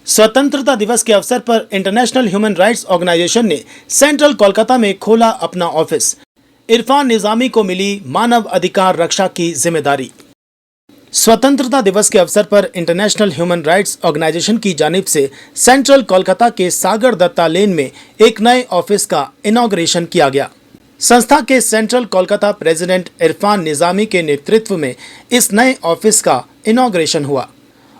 स्वतंत्रता दिवस के अवसर पर इंटरनेशनल ह्यूमन राइट्स ऑर्गेनाइजेशन ने सेंट्रल कोलकाता में खोला अपना ऑफिस। इरफान निजामी को मिली मानव अधिकार रक्षा की जिम्मेदारी। स्वतंत्रता दिवस के अवसर पर इंटरनेशनल ह्यूमन राइट्स ऑर्गेनाइजेशन की जानिब से सेंट्रल कोलकाता के सागर दत्ता लेन में एक नए ऑफिस का इनॉग्रेशन किया गया। संस्था के सेंट्रल कोलकाता प्रेसिडेंट इरफान निजामी के नेतृत्व में इस नए ऑफिस का इनॉग्रेशन हुआ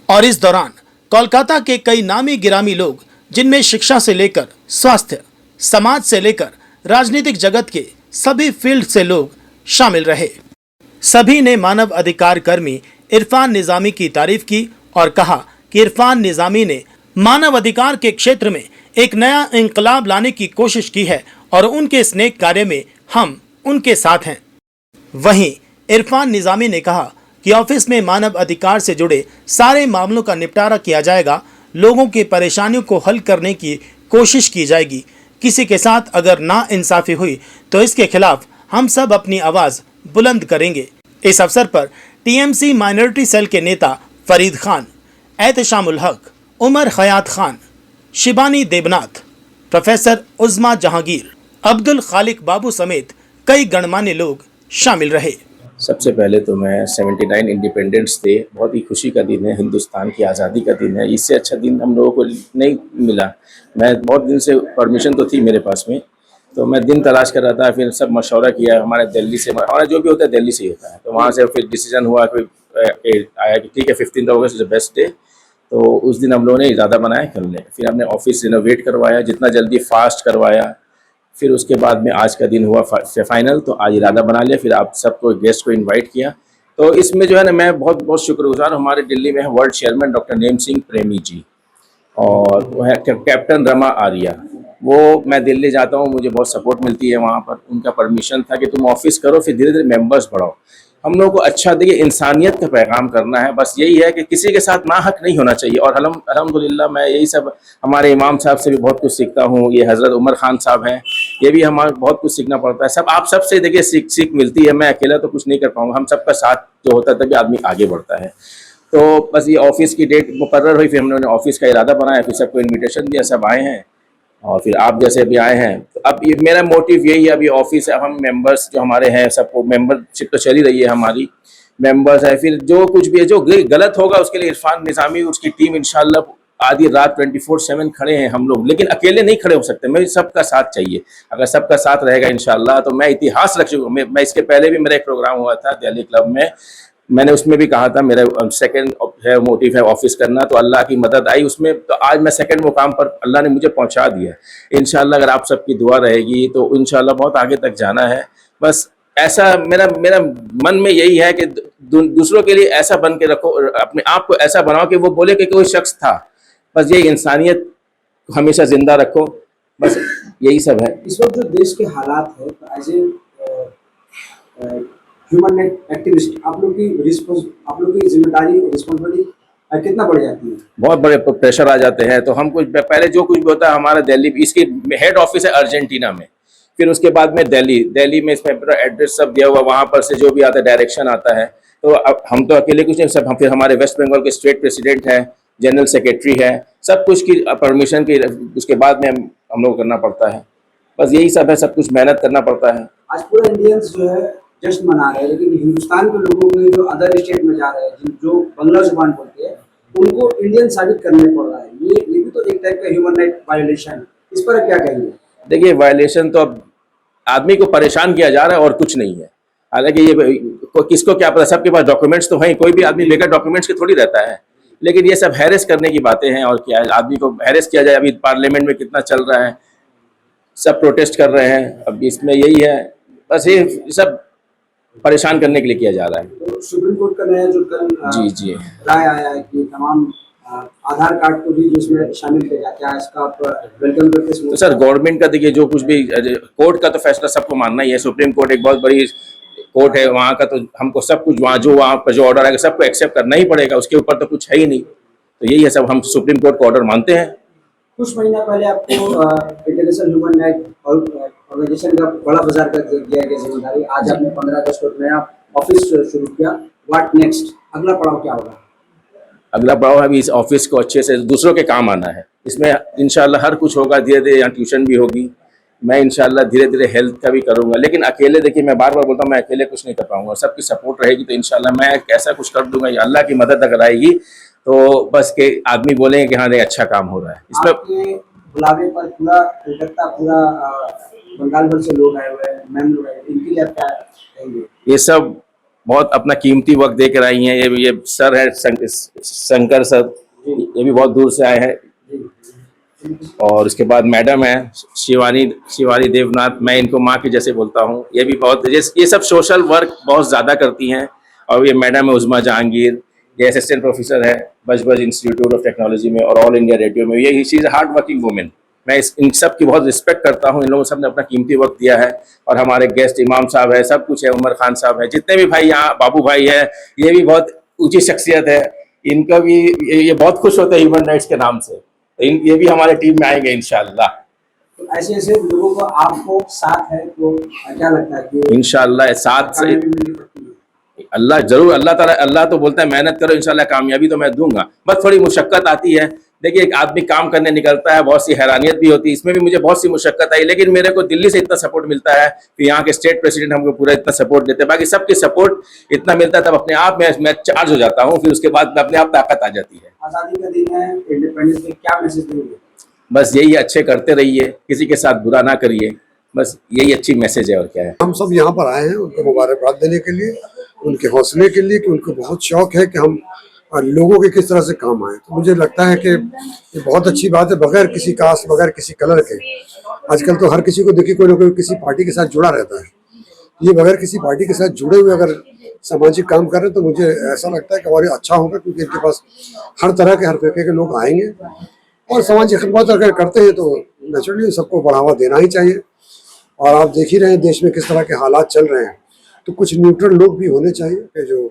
और इस दौरान कोलकाता के कई नामी गिरामी लोग, जिनमें शिक्षा से लेकर स्वास्थ्य, समाज से लेकर राजनीतिक जगत के सभी फील्ड से लोग शामिल रहे। सभी ने मानव अधिकार कर्मी इरफान निजामी की तारीफ की और कहा कि इरफान निजामी ने मानव अधिकार के क्षेत्र में एक नया इंकलाब लाने की कोशिश की है और उनके इस नेक कार्य में हम उनके साथ हैं। वहीं इरफान निजामी ने कहा कि ऑफिस में मानव अधिकार से जुड़े सारे मामलों का निपटारा किया जाएगा, लोगों की परेशानियों को हल करने की कोशिश की जाएगी। किसी के साथ अगर नाइंसाफी हुई तो इसके खिलाफ हम सब अपनी आवाज़ बुलंद करेंगे। इस अवसर पर टीएमसी माइनॉरिटी सेल के नेता फरीद खान, एहतशामुल हक, उमर खयात खान, शिबानी देबनाथ, प्रोफेसर उज़्मा जहांगीर, अब्दुल खालिक बाबू समेत कई गणमान्य लोग शामिल रहे। सबसे पहले तो मैं 79 इंडिपेंडेंस डे, बहुत ही खुशी का दिन है, हिंदुस्तान की आज़ादी का दिन है। इससे अच्छा दिन हम लोगों को नहीं मिला। मैं बहुत दिन से परमिशन तो थी मेरे पास में, तो मैं दिन तलाश कर रहा था। फिर सब मशवरा किया, हमारे दिल्ली से, हमारा जो भी होता है दिल्ली से ही होता है, तो वहाँ से फिर डिसीजन हुआ कि आया कि ठीक है 15 अगस्त इज़ द बेस्ट डे। तो उस दिन हम लोगों ने इरादा बनाया कर लें। फिर हमने ऑफिस रिनोवेट करवाया, जितना जल्दी फास्ट करवाया। फिर उसके बाद में आज का दिन हुआ फाइनल, तो आज इरादा बना लिया। फिर आप सबको गेस्ट को इनवाइट किया। तो इसमें जो है ना, मैं बहुत बहुत शुक्रगुजार। हमारे दिल्ली में world chairman doctor name Singh प्रेमी जी और वो है कैप्टन रमा आर्या। वो, मैं दिल्ली जाता हूँ, मुझे बहुत सपोर्ट मिलती है वहाँ पर। उनका परमिशन था कि तुम ऑफिस करो, फिर धीरे धीरे मेंबर्स बढ़ाओ। हम लोगों को अच्छा देखिए, इंसानियत का पैगाम करना है, बस यही है कि किसी के साथ नाहक नहीं होना चाहिए। और अल्हम्दुलिल्लाह मैं यही सब हमारे इमाम साहब से भी बहुत कुछ सीखता हूँ। ये हज़रत उमर खान साहब हैं, ये भी हमारे बहुत कुछ सीखना पड़ता है। सब आप सबसे देखिए सीख मिलती है। मैं अकेला तो कुछ नहीं कर पाऊँगा, हम सबका साथ जो होता है तभी आदमी आगे बढ़ता है। तो बस ये ऑफिस की डेट मुकर्रर हुई, फिर हम लोगों ने ऑफिस का इरादा बनाया, फिर सबको इन्विटेशन दिया, सब आए हैं। और फिर आप जैसे अभी आए हैं, तो अब ये मेरा मोटिव यही है। अभी ऑफिस है, अब हम मेंबर्स जो हमारे हैं, सबको मेंबरशिप तो चली रही है, हमारी मेंबर्स है। फिर जो कुछ भी है, जो गलत होगा उसके लिए इरफान निजामी, उसकी टीम इंशाल्लाह आधी रात 24/7 खड़े हैं हम लोग। लेकिन अकेले नहीं खड़े हो सकते, मैं सबका साथ चाहिए। अगर सबका साथ रहेगा इंशाल्लाह तो मैं इतिहास रख चुका हूँ। मैं इसके पहले भी मेरा एक प्रोग्राम हुआ था दिल्ली क्लब में, मैंने उसमें भी कहा था मेरा सेकंड है मोटिव है ऑफिस करना। तो अल्लाह की मदद आई उसमें, तो आज मैं सेकंड मुकाम पर अल्लाह ने मुझे पहुंचा दिया। इंशाल्लाह अगर आप सबकी दुआ रहेगी तो इंशाल्लाह बहुत आगे तक जाना है। बस ऐसा मेरा मन में यही है कि दूसरों के लिए ऐसा बन के रखो, अपने आप को ऐसा बनाओ कि वो बोले कि कोई शख्स था। बस ये इंसानियत हमेशा जिंदा रखो, बस यही सब है। इस वक्त जो देश के हालात है, as a human right activist, आप लोग की जिम्मेदारी रिस्पॉन्सिबिलिटी कितना बढ़ जाती है? बहुत बड़े प्रेशर आ जाते हैं। तो हम कुछ पहले जो कुछ भी होता है हमारा दिल्ली, इसकी हेड ऑफिस है अर्जेंटीना में, फिर उसके बाद में दिल्ली में इसमें पूरा एड्रेस सब दिया हुआ, वहाँ पर से जो भी आता है डायरेक्शन आता है। तो अब हम तो अकेले कुछ नहीं, सब हम, फिर हमारे वेस्ट बंगाल के स्टेट प्रेसिडेंट है, जनरल सेक्रेटरी है, सब कुछ की परमिशन की उसके बाद में हम लोग करना पड़ता है। बस यही सब है, सब कुछ मेहनत करना पड़ता है। आज पूरा इंडियंस जो है जश्न मना रहे हैं, लेकिन हिंदुस्तान के लोगों के जो अदर स्टेट में जा रहे हैं, जो बंगला जुबान बोलते हैं, उनको इंडियन साबित करने पड़ रहा है। ये भी तो एक टाइप का ह्यूमन राइट वायलेशन। इस पर क्या कहेंगे? देखिए, वायलेशन तो अब आदमी को परेशान किया जा रहा है और कुछ नहीं है। हालांकि ये किसको क्या पता, सबके पास डॉक्यूमेंट्स तो हैं, कोई भी आदमी लेकर डॉक्यूमेंट्स के थोड़ी रहता है। लेकिन ये सब हैरेस करने की बातें हैं। और क्या है, आदमी को हैरेस किया जाए। अभी पार्लियामेंट में कितना चल रहा है, सब प्रोटेस्ट कर रहे हैं। अब इसमें यही है, बस ये सब परेशान करने के लिए किया जा रहा है। तो सुप्रीम कोर्ट का नया जो कल जी राय आया है कि तमाम आधार कार्ड को भी इसमें शामिल किया जाए, क्या इसका आप वेलकम करते हैं? तो सर, गवर्नमेंट का देखिए, जो कुछ भी कोर्ट का तो फैसला सबको मानना ही है। सुप्रीम कोर्ट एक बहुत बड़ी कोर्ट है, वहाँ का तो हमको सब कुछ, वहाँ पर जो ऑर्डर आएगा सबको एक्सेप्ट करना ही पड़ेगा। उसके ऊपर तो कुछ है ही नहीं। तो यही है सब, हम सुप्रीम कोर्ट का ऑर्डर मानते हैं। कुछ महीना पहले आपको इंटरनेशनल ह्यूमन राइट ऑर्गेनाइजेशन का बड़ा बाजार कर दिया गया जिम्मेदारी। आज आपने 15 अगस्त को नया ऑफिस शुरू किया। What next? अगला पड़ाव क्या होगा? अगला बढ़ाओ अभी इस ऑफिस को अच्छे से दूसरों के काम आना है। इसमें इंशाल्लाह हर कुछ होगा, धीरे धीरे यहाँ ट्यूशन भी होगी। मैं इंशाल्लाह धीरे धीरे हेल्थ का भी करूँगा, लेकिन अकेले देखिए मैं बार बार बोलता हूँ मैं अकेले कुछ नहीं कर पाऊंगा। सबकी सपोर्ट रहेगी तो इंशाल्लाह मैं कैसा कुछ कर दूंगा। या अल्लाह की मदद अगर आएगी तो बस के आदमी बोलेंगे कि हाँ नहीं अच्छा काम हो रहा है। इसमें आपके बुलावे पर पूरा कोलकाता, पूरा बंगाल भर से लोग आए हुए हैं, मैम लोग आए हैं, इनके लिए आप क्या कहेंगे? ये सब बहुत अपना कीमती वक्त देकर आई हैं। ये सर है शंकर सर, ये भी बहुत दूर से आए हैं। और उसके बाद मैडम है शिवानी देवनाथ, मैं इनको माँ के जैसे बोलता हूँ। ये भी बहुत ये सब सोशल वर्क बहुत ज़्यादा करती हैं। और ये मैडम है उज़मा जहांगीर, ये असिस्टेंट प्रोफेसर है बजबज इंस्टीट्यूट ऑफ टेक्नोलॉजी में और ऑल इंडिया रेडियो में। ये she is hard working women. मैं इन सब की बहुत रिस्पेक्ट करता हूँ। इन लोगों सब ने अपना कीमती वक्त दिया है। और हमारे गेस्ट इमाम साहब है, सब कुछ है, उमर खान साहब है, जितने भी भाई यहाँ, बाबू भाई है, ये भी बहुत ऊंची शख्सियत है। इनका भी ये बहुत खुश होते हैं ह्यूमन राइट्स के नाम से। ये भी हमारे टीम में आएंगे इंशाल्लाह। तो ऐसे ऐसे लोगों का आपको साथ है तो क्या लगता है कि इंशाल्लाह साथ से कामयाबी मिल सकती है? अल्लाह जरूर, अल्लाह ताला, अल्लाह तो बोलता है मेहनत करो इंशाल्लाह कामयाबी तो मैं दूंगा। बस थोड़ी मुशक्कत आती है। देखिए एक आदमी काम करने निकलता है, बहुत सी हैरानियत भी होती है, इसमें भी मुझे बहुत सी मुशक्कत आई, लेकिन मेरे को दिल्ली से इतना सपोर्ट मिलता है कि यहाँ के स्टेट प्रेसिडेंट हमको पूरा इतना सपोर्ट देते हैं। बाकी सबके सपोर्ट इतना मिलता है, तब अपने आप मैं चार्ज हो जाता हूँ। फिर उसके बाद अपने आप ताकत आ जाती है। आज़ादी का दिन है, इंडिपेंडेंस डे, क्या मैसेज देंगे? बस यही, अच्छे करते रहिए, किसी के साथ बुरा ना करिए, बस यही अच्छी मैसेज है और क्या है। हम सब यहाँ पर आए हैं उनको मुबारकबाद देने के लिए, उनके हौसले के लिए, कि उनको बहुत शौक है कि हम लोगों के किस तरह से काम आए। तो मुझे लगता है कि ये बहुत अच्छी बात है, बगैर किसी कास्ट, बगैर किसी कलर के। आजकल तो हर किसी को देखिए कोई ना कोई किसी पार्टी के साथ जुड़ा रहता है। ये बगैर किसी पार्टी के साथ जुड़े हुए अगर सामाजिक काम कर रहे हैं तो मुझे ऐसा लगता है कि और अच्छा होगा, क्योंकि इनके पास हर तरह के, हर तरीके के लोग आएंगे। और सामाजिक खिदमत अगर करते हैं तो नेचुरली सबको बढ़ावा देना ही चाहिए। और आप देख ही रहे हैं देश में किस तरह के हालात चल रहे हैं, तो कुछ न्यूट्रल लोग भी होने चाहिए कि जो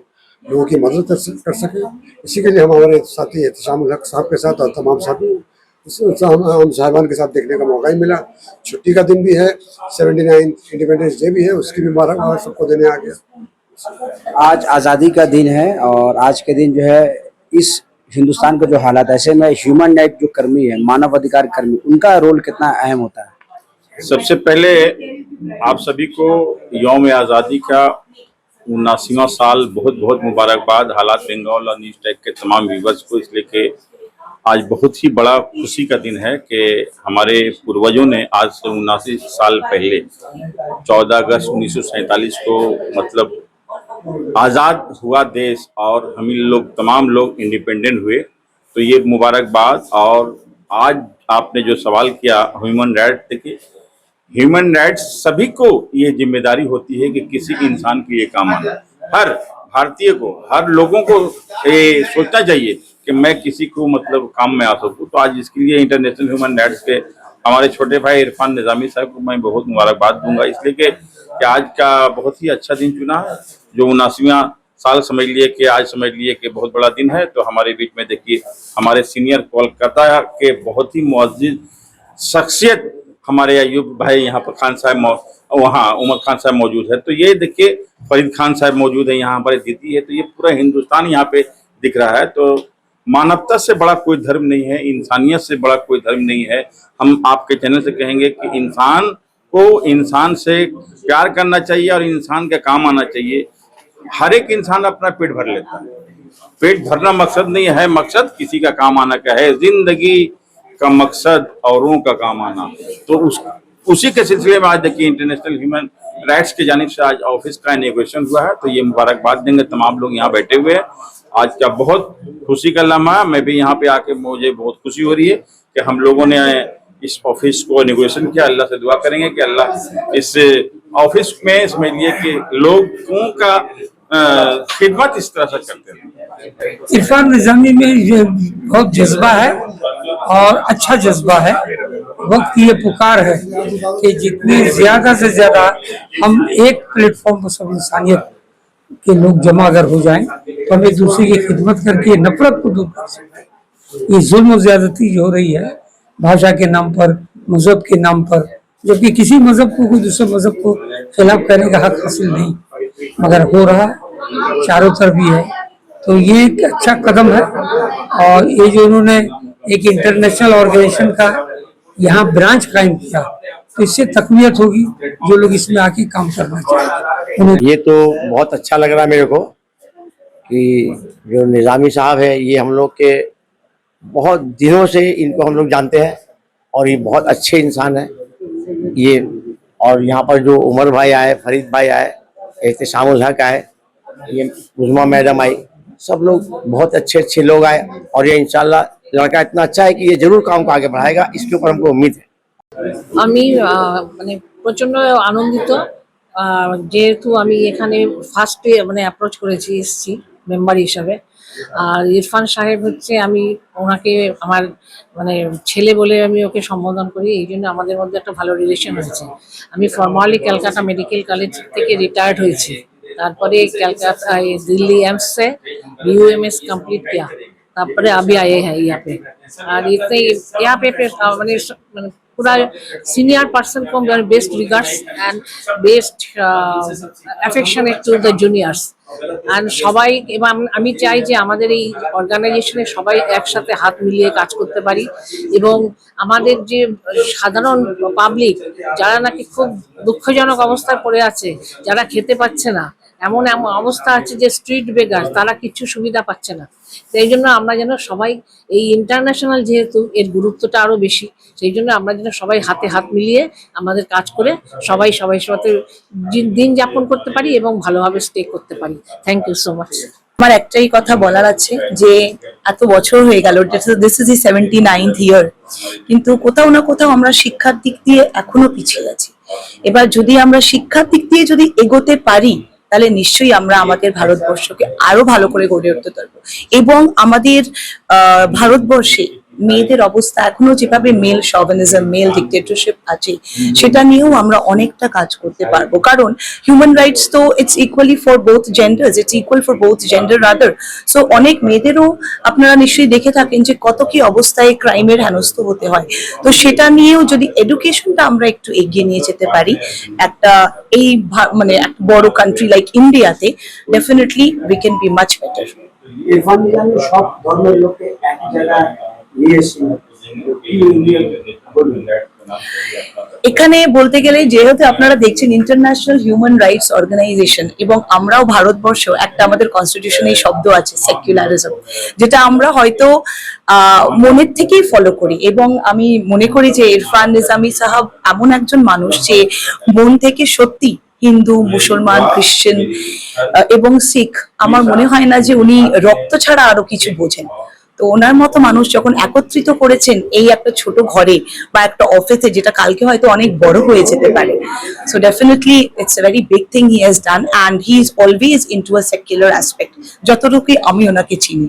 लोगों की मदद कर सके। इसी के लिए हम हमारे साथी एहतशाम उल हक साहब के साथ और तमाम साथी हम साहिबान के साथ देखने का मौका ही मिला। छुट्टी का दिन भी है, 79 इंडिपेंडेंस डे भी है, उसकी भी मुबारकबाद सबको देने आ गया। आज आज़ादी का दिन है और आज के दिन जो है इस हिंदुस्तान का जो हालात, ऐसे में ह्यूमन राइट जो कर्मी है, मानव अधिकार कर्मी, उनका रोल कितना अहम होता है? सबसे पहले आप सभी को यौम आज़ादी का 79वां साल बहुत बहुत मुबारकबाद। हालात बंगाल और न्यूज़ टैग के तमाम व्यूवर्स को, इसलिए कि आज बहुत ही बड़ा खुशी का दिन है कि हमारे पूर्वजों ने आज से 79 साल पहले 14 अगस्त 1947 को मतलब आज़ाद हुआ देश और हम लोग तमाम लोग इंडिपेंडेंट हुए। तो ये मुबारकबाद। और आज आपने जो सवाल किया ह्यूमन राइट, देखिए ह्यूमन राइट्स सभी को ये जिम्मेदारी होती है कि किसी इंसान के ये काम आना। हर भारतीय को, हर लोगों को ये सोचना चाहिए कि मैं किसी को मतलब काम में आ सकूँ। तो आज इसके लिए इंटरनेशनल ह्यूमन राइट्स के हमारे छोटे भाई इरफान निज़ामी साहब को मैं बहुत मुबारकबाद दूंगा, इसलिए कि आज का बहुत ही अच्छा दिन चुना है। जो 79वां साल समझ लिए कि आज समझ लिए कि बहुत बड़ा दिन है। तो हमारे बीच में देखिए हमारे सीनियर कोलकाता के बहुत ही मुअज़्ज़िज़ शख्सियत हमारे अयूब भाई यहाँ पर खान साहब, वहाँ उमर खान साहब मौजूद है। तो ये देखिए फरीद खान साहब मौजूद है यहाँ पर, दीदी है। तो ये पूरा हिंदुस्तान यहाँ पे दिख रहा है। तो मानवता से बड़ा कोई धर्म नहीं है, इंसानियत से बड़ा कोई धर्म नहीं है। हम आपके चैनल से कहेंगे कि इंसान को इंसान से प्यार करना चाहिए और इंसान का काम आना चाहिए। हर एक इंसान अपना पेट भर लेता है, पेट भरना मकसद नहीं है, मकसद किसी का काम आना का है। जिंदगी का मकसद औरों का काम आना। तो उसी के सिलसिले में आज देखिए इंटरनेशनल ह्यूमन राइट्स की जानिब से आज ऑफिस का इनॉग्रेशन हुआ है। तो ये मुबारकबाद देंगे तमाम लोग यहाँ बैठे हुए हैं। आज का बहुत खुशी का लम्हा है। मैं भी यहाँ पे आके मुझे बहुत खुशी हो रही है कि हम लोगों ने इस ऑफिस को इनॉग्रेशन किया। अल्लाह से दुआ करेंगे कि अल्लाह इस ऑफिस में समझिए कि लोगों का खिदमत इस तरह से करते हैं। इरफान निजामी में ये बहुत जज्बा है और अच्छा जज्बा है। वक्त की ये पुकार है कि जितनी ज्यादा से ज्यादा हम एक प्लेटफॉर्म पर सब इंसानियत के लोग जमा अगर हो जाएं तो हम एक दूसरे की खिदमत करके नफरत को दूर कर सकते हैं। ये जुल्म और ज्यादती जो हो रही है भाषा के नाम पर, मजहब के नाम पर, जबकि किसी मजहब को कोई दूसरे मजहब को खिलाफ करने का हक हासिल नहीं, मगर हो रहा चारों तरफ भी है। तो ये एक अच्छा कदम है। और ये जो उन्होंने एक इंटरनेशनल ऑर्गेनाइजेशन का यहाँ ब्रांच कायम किया, तो इससे तकवीत होगी जो लोग इसमें आके काम करना चाहते हैं। ये तो बहुत अच्छा लग रहा है मेरे को कि जो निज़ामी साहब है ये हम लोग के बहुत दिनों से इनको हम लोग जानते हैं और ये बहुत अच्छे इंसान है ये। और यहाँ पर जो उमर भाई आए, फरीद भाई आए, एहतशामुल हक आए, ये उज़मा मैडम आई, सब लोग बहुत अच्छे अच्छे लोग आए। और ये इंशाल्लाह लड़का इतना अच्छा है कि ये जरूर काम को आगे बढ़ाएगा, इसके ऊपर हमको उम्मीद है। আমি মানে প্রচন্ড আনন্দিত, যেহেতু আমি এখানে ফার্স্টে মানে অ্যাপ্রোচ করেছি, এসেছি মেম্বার হিসাবে। আর ইরফান সাহেব হচ্ছে, আমি ওনাকে আমার মানে ছেলে বলে আমি ওকে সম্বোধন করি, এই জন্য আমাদের মধ্যে একটা ভালো রিলেশন হয়েছে। আমি ফর্মালি ক্যালকাটা মেডিকেল কলেজ থেকে রিটায়ার্ড হয়েছি, তারপরে ক্যালকাটা दिल्ली एम्स से BUMS कंप्लीट किया, তারপরে अभी आए हैं यहाँ पे। और इतने यहाँ पे मैंने पूरा सीनियर पर्सन को best regards and best affectionate to the juniors and সবাই। এবং আমি চাই যে আমাদের এই অর্গানাইজেশনে সবাই একসাথে হাত মিলিয়ে কাজ করতে পারি, এবং আমাদের যে সাধারণ পাবলিক যারা নাকি খুব দুঃখজনক অবস্থায় পড়ে আছে, যারা খেতে পাচ্ছে না, এমন এমন অবস্থা আছে যে স্ট্রিট বেগার, তারা কিছু সুবিধা পাচ্ছে না। সেই জন্য আমরা যেন সবাই এই ইন্টারন্যাশনাল, যেহেতু এর গুরুত্বটা আরো বেশি, সেই জন্য আমরা যেন সবাই হাতে হাত মিলিয়ে আমাদের কাজ করে সবাই সবার সাথে দিন যাপন করতে পারি এবং ভালোভাবে স্টে করতে পারি। Thank you so much. আমার একটাই কথা বলার আছে যে এত বছর হয়ে গেল, দিস ইজ দি 79th ইয়ার, কিন্তু কোথাও না কোথাও আমরা শিক্ষার দিক দিয়ে এখনো পিছিয়ে আছি। এবার যদি আমরা শিক্ষার দিক দিয়ে যদি এগোতে পারি, তাহলে নিশ্চয়ই আমরা আমাদের ভারতবর্ষকে আরো ভালো করে গড়ে উঠতে পারবো। এবং আমাদের ভারতবর্ষে মেয়েদের অবস্থা এখনো যেভাবে মেল শোভেনিজম, মেল ডিক্টেটরশিপ আছে, সেটা নিয়েও আমরা অনেকটা কাজ করতে পারবো। কারণ হিউম্যান রাইটস তো it's equally for both genders, it's equal for both gender rather. So অনেক মেয়েদেরও আপনারা নিশ্চয়ই দেখে থাকেন যে কত কি অবস্থায় ক্রাইমের হেনস্থ হতে হয়। তো সেটা নিয়েও যদি এডুকেশনটা আমরা একটু এগিয়ে নিয়ে যেতে পারি একটা এই মানে একটা বড় কান্ট্রি লাইক ইন্ডিয়াতে, definitely we can be much better. Irfan Nizami সব ধর্মের লোককে এক জায়গায় নিয়ে এসেছিলেন, এখানে বলতে গেলে যেহেতু আপনারা দেখছেন ইন্টারন্যাশনাল হিউম্যান রাইটস অর্গানাইজেশন, এবং আমরাও ভারতবর্ষ একটা আমাদের কনস্টিটিউশনে এই শব্দ আছে সেকুলারিজম, যেটা আমরা হয়তো মনের থেকেই ফলো করি। এবং আমি মনে করি যে ইরফান নিজামী সাহাব এমন একজন মানুষ যে মন থেকে সত্যি হিন্দু, মুসলমান, খ্রিস্টান এবং শিখ, আমার মনে হয় না যে উনি রক্ত ছাড়া আরো কিছু বোঝেন। তো ওনার মতো মানুষ যখন একত্রিত করেছেন এই একটা ছোট ঘরে বা একটা অফিসে, যেটা কালকে হয়তো অনেক বড় হয়ে যেতে পারে, so definitely it's a very big thing he has done, and he is always into a secular aspect, যতটুকু আমি ওনাকে চিনি।